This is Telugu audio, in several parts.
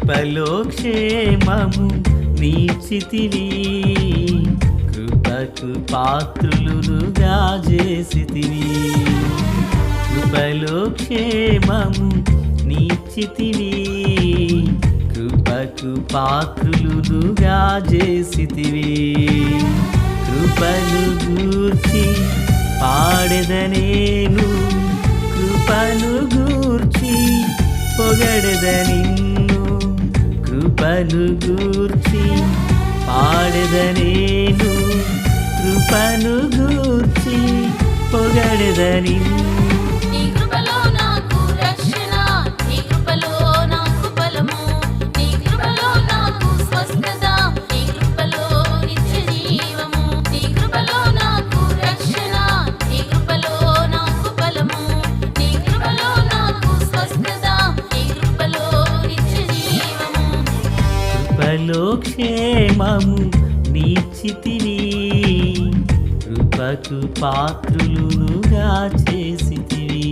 కృపలో క్షేమము నీచితివి, కృపకు పాత్రులుగా చేసితివి. కృపలో క్షేమము నీచితివి, కృపకు పాత్రులుగా చేసితివి. కృపను గూర్చి పాడెదనేను, కృపను గూర్చి పొగడెద నిన్ను. కృపను గూర్చి పాడెదనేను, కృపను గూర్చి పొగడెద నిన్ను. కృపలో క్షేమము నీచితివి, కృపకు పాత్రులుగా చేసితివి.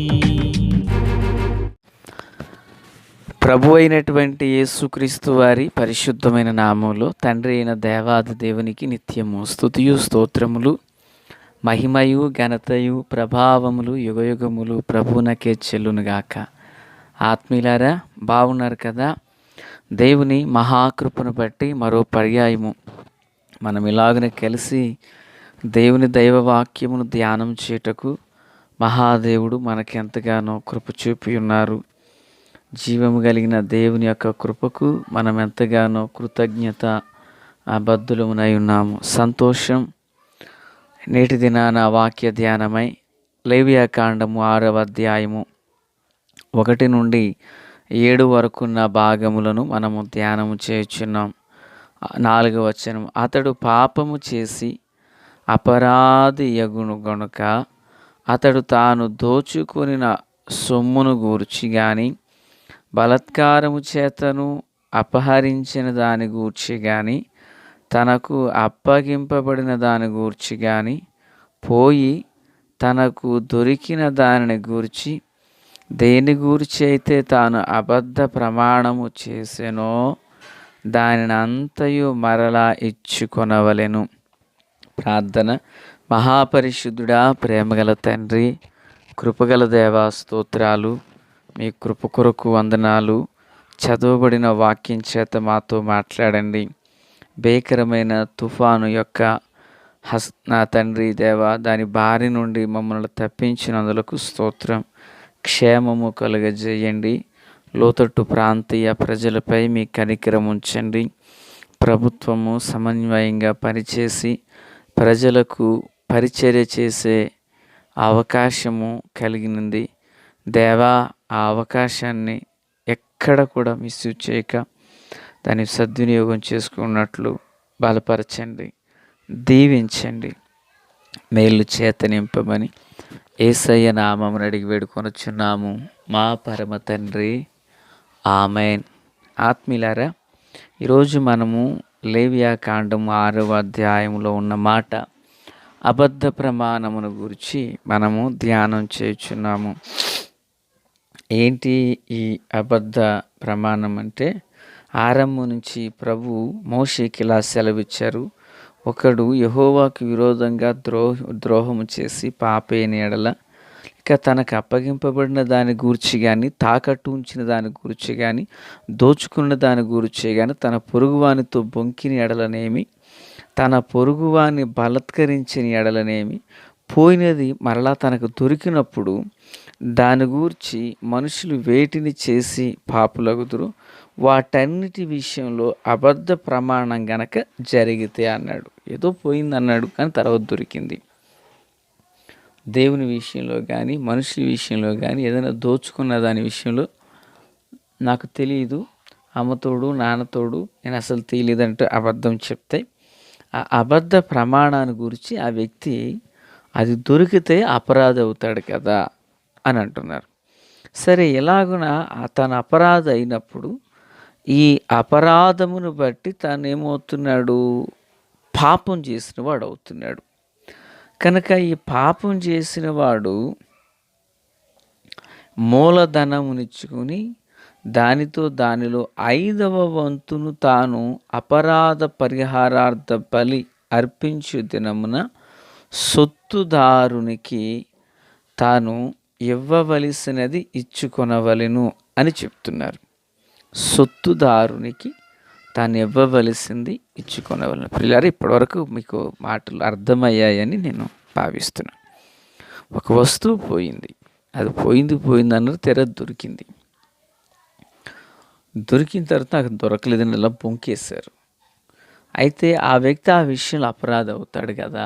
ప్రభు అయినటువంటి యేసుక్రీస్తు వారి పరిశుద్ధమైన నామంలో తండ్రి అయిన దేవాది దేవునికి నిత్యము స్తుతియు స్తోత్రములు, మహిమయు ఘనతయు ప్రభావములు యుగయుగములు ప్రభువునకే చెల్లునుగాక. ఆత్మీయులారా, బాగున్నారు కదా? దేవుని మహాకృపను బట్టి మరో పర్యాయము మనం ఇలాగనే కలిసి దేవుని దైవవాక్యమును ధ్యానం చేయుటకు మహాదేవుడు మనకెంతగానో కృప చూపి ఉన్నారు. జీవము కలిగిన దేవుని యొక్క కృపకు మనం ఎంతగానో కృతజ్ఞత బద్ధులమునై ఉన్నాము. సంతోషం. నేటి దినాన వాక్య ధ్యానమై లేవియాకాండము 6వ అధ్యాయము 1 నుండి 7 వరకున్న భాగములను మనము ధ్యానము చేయుచున్నాం. 4వ వచనం, అతడు పాపము చేసి అపరాధి యగును గనుక అతడు తాను దోచుకొనిన సొమ్మును గూర్చి గాని, బలాత్కారము చేతను అపహరించిన దాని గూర్చి గాని, తనకు అప్పగింపబడిన దాని గూర్చి గాని, పోయి తనకు దొరికిన దానిని గూర్చి, దేని గూర్చి అయితే తాను అబద్ధ ప్రమాణము చేసెనో దానిని అంతయు మరలా ఇచ్చుకొనవలెను. ప్రార్థన. మహాపరిశుద్ధుడా, ప్రేమగల తండ్రి, కృపగల దేవా, స్తోత్రాలు. మీ కృప కొరకు వందనాలు. చదవబడిన వాక్యం చేత మాతో మాట్లాడండి. భీకరమైన తుఫాను యొక్క నా తండ్రి దేవా, దాని బారి నుండి మమ్మల్ని తప్పించినందులకు స్తోత్రం. క్షేమము కలుగజేయండి. లోతట్టు ప్రాంతీయ ప్రజలపై మీ కనికరం ఉంచండి. ప్రభుత్వము సమన్వయంగా పనిచేసి ప్రజలకు పరిచర్య చేసే అవకాశము కలిగినది. దేవా, ఆ అవకాశాన్ని ఎక్కడ కూడా మిస్యూజ్ చేయక దాన్ని సద్వినియోగం చేసుకున్నట్లు బలపరచండి, దీవించండి, మేలు చేత నింపమని యేసయ్య నామమున అడిగి వేడుకొనుచున్నాము మా పరమ తండ్రి, ఆమెన్. ఆత్మీయులారా, ఈరోజు మనము లేవియాకాండము 6వ అధ్యాయంలో ఉన్న మాట అబద్ధ ప్రమాణమును గురించి మనము ధ్యానం చేయుచున్నాము. ఏంటి ఈ అబద్ధ ప్రమాణం అంటే, ఆరంభం నుంచి ప్రభు మోషేకి ఇలా సెలవిచ్చారు. ఒకడు యెహోవాకు విరోధంగా ద్రోహము చేసి పాపైన ఎడల, ఇక తనకు అప్పగింపబడిన దాని గూర్చి కానీ, తాకట్టు ఉంచిన దాని గూర్చి కానీ, దోచుకున్న దాని గూర్చి కానీ, తన పొరుగువానితో బొంకిన ఎడలనేమి, తన పొరుగువాని బలత్కరించిన ఎడలనేమి, పోయినది మరలా తనకు దొరికినప్పుడు దాని గూర్చి మనుషులు వేటిని చేసి పాపులగుదురు, వాటన్నిటి విషయంలో అబద్ధ ప్రమాణం గనక జరిగితే అన్నాడు. ఏదో పోయిందన్నాడు, కానీ తర్వాత దొరికింది. దేవుని విషయంలో కానీ, మనుషుల విషయంలో కానీ, ఏదైనా దోచుకున్న దాని విషయంలో నాకు తెలియదు, అమ్మతోడు నాన్నతోడు నేను అసలు తెలియదంటే అబద్ధం చెప్తే, ఆ అబద్ధ ప్రమాణాన్ని గురించి ఆ వ్యక్తి అది దొరికితే అపరాధి అవుతాడు కదా అని అంటున్నారు. సరే, ఎలాగున తన అపరాధి అయినప్పుడు ఈ అపరాధమును బట్టి తాను ఏమవుతున్నాడు? పాపం చేసిన వాడు అవుతున్నాడు. కనుక ఈ పాపం చేసిన వాడు మూలధనమునిచ్చుకుని దానితో దానిలో 5వ వంతును తాను అపరాధ పరిహారార్థ బలి అర్పించు దినమున సొత్తుదారునికి తాను ఇవ్వవలసినది ఇచ్చుకొనవలెను అని చెప్తున్నారు. సొత్తుదారునికి తాను ఇవ్వవలసింది ఇచ్చుకొనవలెను. పిల్లలు, ఇప్పటివరకు మీకు మాటలు అర్థమయ్యాయని నేను భావిస్తున్నాను. ఒక వస్తువు పోయింది, అది పోయింది అన్నది తెర దొరికింది. దొరికిన తర్వాత నాకు దొరకలేదని ఇలా బొంకేశారు. అయితే ఆ వ్యక్తి ఆ విషయంలో అపరాధి అవుతాడు కదా.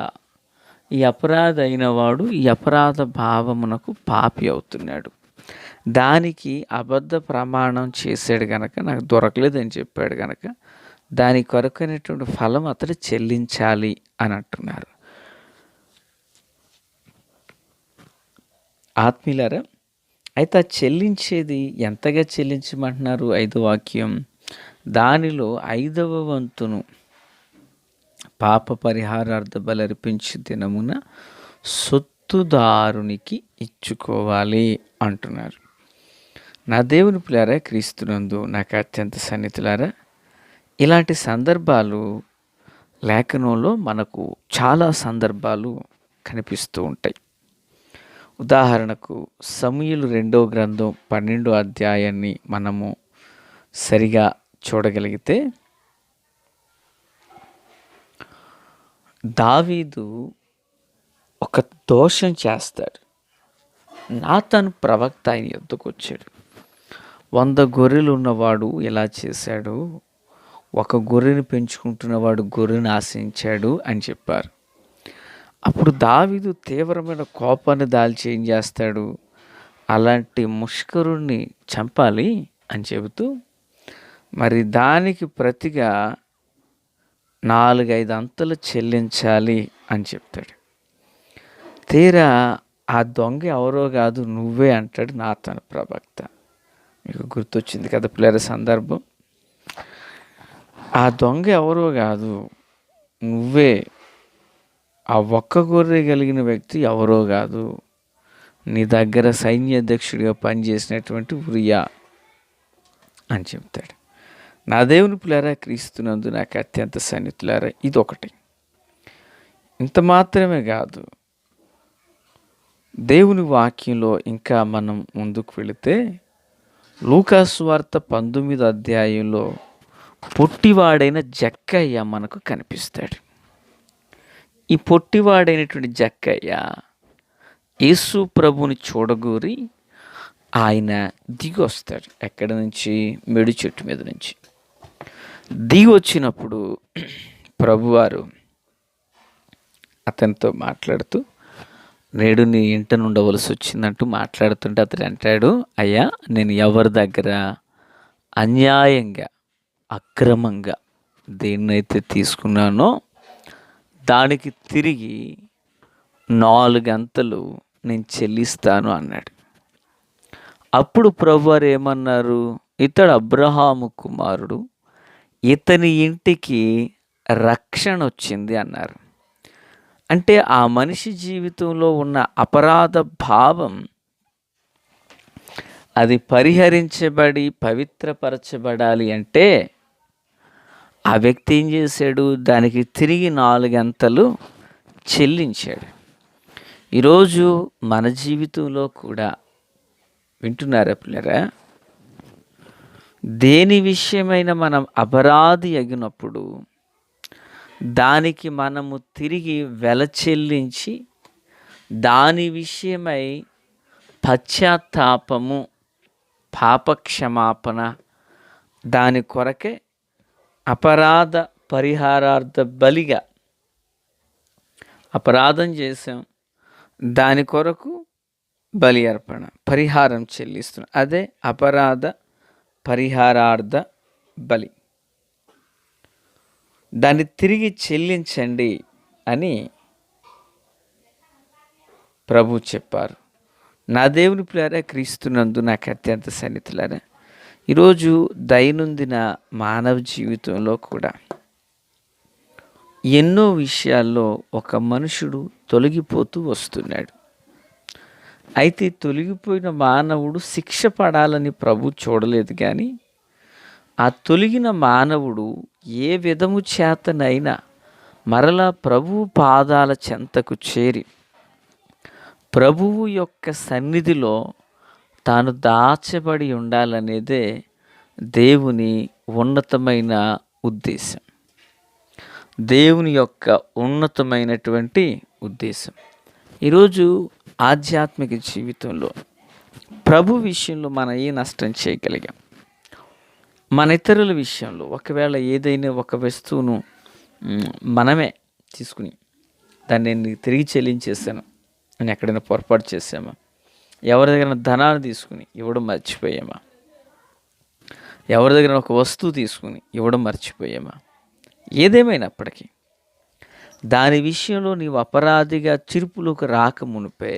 ఈ అపరాధి అయిన వాడు ఈ అపరాధ భావమునకు పాపి అవుతున్నాడు. దానికి అబద్ధ ప్రమాణం చేశాడు గనక, నాకు దొరకలేదని చెప్పాడు గనక దాని కొరకైనటువంటి ఫలం అతడు చెల్లించాలి అని అంటున్నారు. ఆత్మీయులారా, అయితే ఆ చెల్లించేది ఎంతగా చెల్లించమంటున్నారు? 5వ వాక్యం, దానిలో 5వ వంతును పాప పరిహారార్థ బలి అర్పించు దినమున సొత్తుదారునికి ఇచ్చుకోవాలి అంటున్నారు. నా దేవుని పిల్లారా, క్రీస్తునందు నాకు అత్యంత సన్నిహితులారా, ఇలాంటి సందర్భాలు లేఖనంలో మనకు చాలా సందర్భాలు కనిపిస్తూ ఉంటాయి. ఉదాహరణకు సమూయేలు 2వ గ్రంథం 12వ అధ్యాయాన్ని మనము సరిగా చూడగలిగితే, దావీదు ఒక దోషం చేస్తాడు. నాతాను ప్రవక్త ఆయన యొద్దకు వచ్చాడు. 100 గొర్రెలు ఉన్నవాడు ఇలా చేశాడు, ఒక గొర్రెని పెంచుకుంటున్నవాడు గొర్రెని ఆశించాడు అని చెప్పారు. అప్పుడు దావీదు తీవ్రమైన కోపాన్ని దాల్చి ఏం చేస్తాడు, అలాంటి ముష్కరుణ్ణి చంపాలి అని చెబుతూ మరి దానికి ప్రతిగా 4-5 అంతలు చెల్లించాలి అని చెప్తాడు. తీరా ఆ దొంగ ఎవరో కాదు, నువ్వే అంటాడు నాతాను ప్రవక్త. మీకు గుర్తొచ్చింది కదా పిల్లల సందర్భం. ఆ దొంగ ఎవరో కాదు, నువ్వే. ఆ ఒక్క గొర్రె కలిగిన వ్యక్తి ఎవరో కాదు, నీ దగ్గర సైన్యాధ్యక్షుడిగా పనిచేసినటువంటి ఉరియా అని చెప్తాడు. నా దేవుని పిల్లారా, క్రీస్తునందు నాకు అత్యంత సన్నిహితులారా, ఇదొకటి. ఇంత మాత్రమే కాదు, దేవుని వాక్యంలో ఇంకా మనం ముందుకు వెళితే లూకాసు వార్త 19వ అధ్యాయంలో పొట్టివాడైన జక్కయ్య మనకు కనిపిస్తాడు. ఈ పొట్టివాడైనటువంటి జక్కయ్య యేసు ప్రభుని చూడగోరి ఆయన దిగి వస్తాడు. ఎక్కడి నుంచి? మెడి చెట్టు మీద నుంచి దిగి వచ్చినప్పుడు ప్రభువారు అతనితో మాట్లాడుతూ, నేడు నీ ఇంట నుండవలసి వచ్చిందంటూ మాట్లాడుతుంటే అతడు అంటాడు, అయ్యా, నేను ఎవరి దగ్గర అన్యాయంగా అక్రమంగా దేన్నైతే తీసుకున్నానో దానికి తిరిగి 4 అంతలు నేను చెల్లిస్తాను అన్నాడు. అప్పుడు ప్రభువారు ఏమన్నారు, ఇతడు అబ్రహాము కుమారుడు, ఇతని ఇంటికి రక్షణ వచ్చింది అన్నారు. అంటే ఆ మనిషి జీవితంలో ఉన్న అపరాధ భావం అది పరిహరించబడి పవిత్రపరచబడాలి అంటే ఆ వ్యక్తి ఏం చేశాడు, దానికి తిరిగి 4 అంతలు చెల్లించాడు. ఈరోజు మన జీవితంలో కూడా వింటున్నారా పిల్లరా, దేని విషయమైన మనం అపరాధి అగినప్పుడు దానికి మనము తిరిగి వెల చెల్లించి దాని విషయమై పశ్చాత్తాపము, పాపక్షమాపణ, దాని కొరకే అపరాధ పరిహారార్థ బలిగా అపరాధం చేసాం, దాని కొరకు బలి అర్పణ పరిహారం చెల్లిస్తున్నాం. అదే అపరాధ పరిహారార్థ బలి. దాన్ని తిరిగి చెల్లించండి అని ప్రభు చెప్పారు. నా దేవుని పిల్లారా, క్రీస్తునందు నాకు అత్యంత సన్నిహితులారా, ఈరోజు దైనందిన మానవ జీవితంలో కూడా ఎన్నో విషయాల్లో ఒక మనుషుడు తొలగిపోతూ వస్తున్నాడు. అయితే తొలగిపోయిన మానవుడు శిక్ష పడాలని ప్రభు చూడలేదు, కానీ ఆ తొలగిన మానవుడు ఏ విధము చేతనైనా మరలా ప్రభువు పాదాల చెంతకు చేరి ప్రభువు యొక్క సన్నిధిలో తాను దాచబడి ఉండాలనేదే దేవుని ఉన్నతమైన ఉద్దేశం, దేవుని యొక్క ఉన్నతమైనటువంటి ఉద్దేశం. ఈరోజు ఆధ్యాత్మిక జీవితంలో ప్రభు విషయంలో మనం ఏ నష్టం చేయగలిగాం? మన ఇతరుల విషయంలో ఒకవేళ ఏదైనా ఒక వస్తువును మనమే తీసుకుని దాన్ని నేను తిరిగి చెల్లించేసాను అని ఎక్కడైనా పొరపాటు చేసామా? ఎవరి దగ్గర ధనాన్ని తీసుకుని ఇవ్వడం మర్చిపోయామా? ఎవరి దగ్గర ఒక వస్తువు తీసుకుని ఇవ్వడం మర్చిపోయామా? ఏదేమైనప్పటికీ దాని విషయంలో నీవు అపరాధిగా తీర్పులోకి రాక మునిపే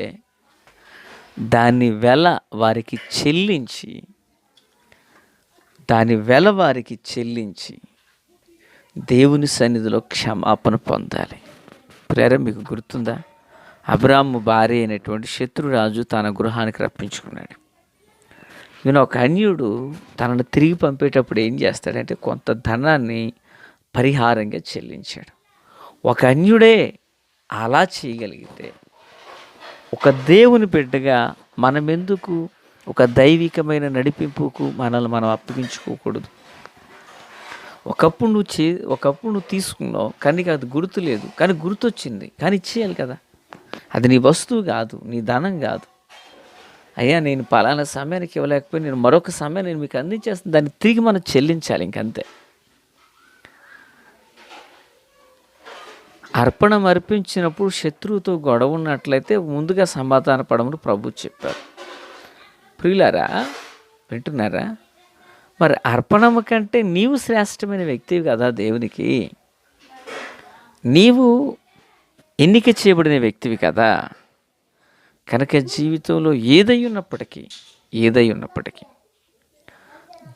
దాని వెల వారికి చెల్లించి దేవుని సన్నిధిలో క్షమాపణ పొందాలి. ప్రేర మీకు గుర్తుందా? అబ్రాము భార్య అయినటువంటి శత్రురాజు తన గృహానికి రప్పించుకున్నాడు. ఈయన ఒక అన్యుడు తనను తిరిగి పంపేటప్పుడు ఏం చేస్తాడంటే కొంత ధనాన్ని పరిహారంగా చెల్లించాడు. ఒక అన్యుడే అలా చేయగలిగితే ఒక దేవుని బిడ్డగా మనమెందుకు ఒక దైవికమైన నడిపింపుకు మనల్ని మనం అప్పగించుకోకూడదు? ఒకప్పుడు నువ్వు తీసుకున్నావు, కానీ అది గుర్తు లేదు, కానీ గుర్తొచ్చింది, కానీ ఇచ్చేయాలి కదా. అది నీ వస్తువు కాదు, నీ ధనం కాదు. అయ్యా నేను పలానా సమయానికి ఇవ్వలేకపోయి నేను మరొక సమయం నేను మీకు అందించేస్తాను, దాన్ని తిరిగి మనం చెల్లించాలి, ఇంకంతే. అర్పణం అర్పించినప్పుడు శత్రువుతో గొడవ ఉన్నట్లయితే ముందుగా సమాధాన పడమని ప్రభు చెప్పారు. ప్రియులారా, వింటున్నారా? మరి అర్పణము కంటే నీవు శ్రేష్టమైన వ్యక్తివి కదా దేవునికి. నీవు ఎన్నిక చేయబడిన వ్యక్తివి కదా. కనుక జీవితంలో ఏదై ఉన్నప్పటికీ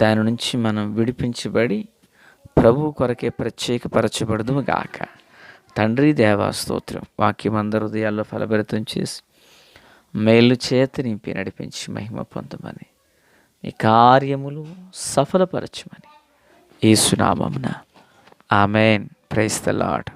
దాని నుంచి మనం విడిపించబడి ప్రభు కొరకే ప్రత్యేకపరచబడదుము గాక. తండ్రి దేవా స్తోత్రం. వాక్యం అందరి హృదయాల్లో ఫలభరితం చేసి మేలు చేత నింపి నడిపించి మహిమ పొందమని, మీ కార్యములు సఫలపరచమని యేసు నామమున ఆమేన్. Praise the lord.